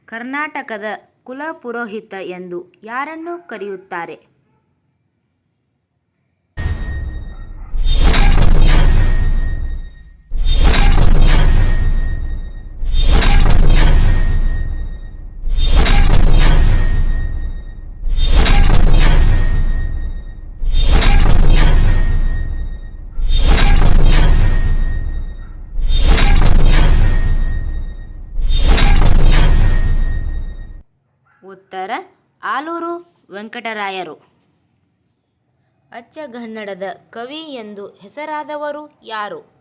ಕರ್ನಾಟಕದ ಕುಲಪುರೋಹಿತ ಎಂದು ಯಾರನ್ನು ಕರೆಯುತ್ತಾರೆ? ಉತ್ತರ ಆಲೂರು ವೆಂಕಟರಾಯರು. ಅಚ್ಚಗನ್ನಡದ ಕವಿ ಎಂದು ಹೆಸರಾದವರು ಯಾರು?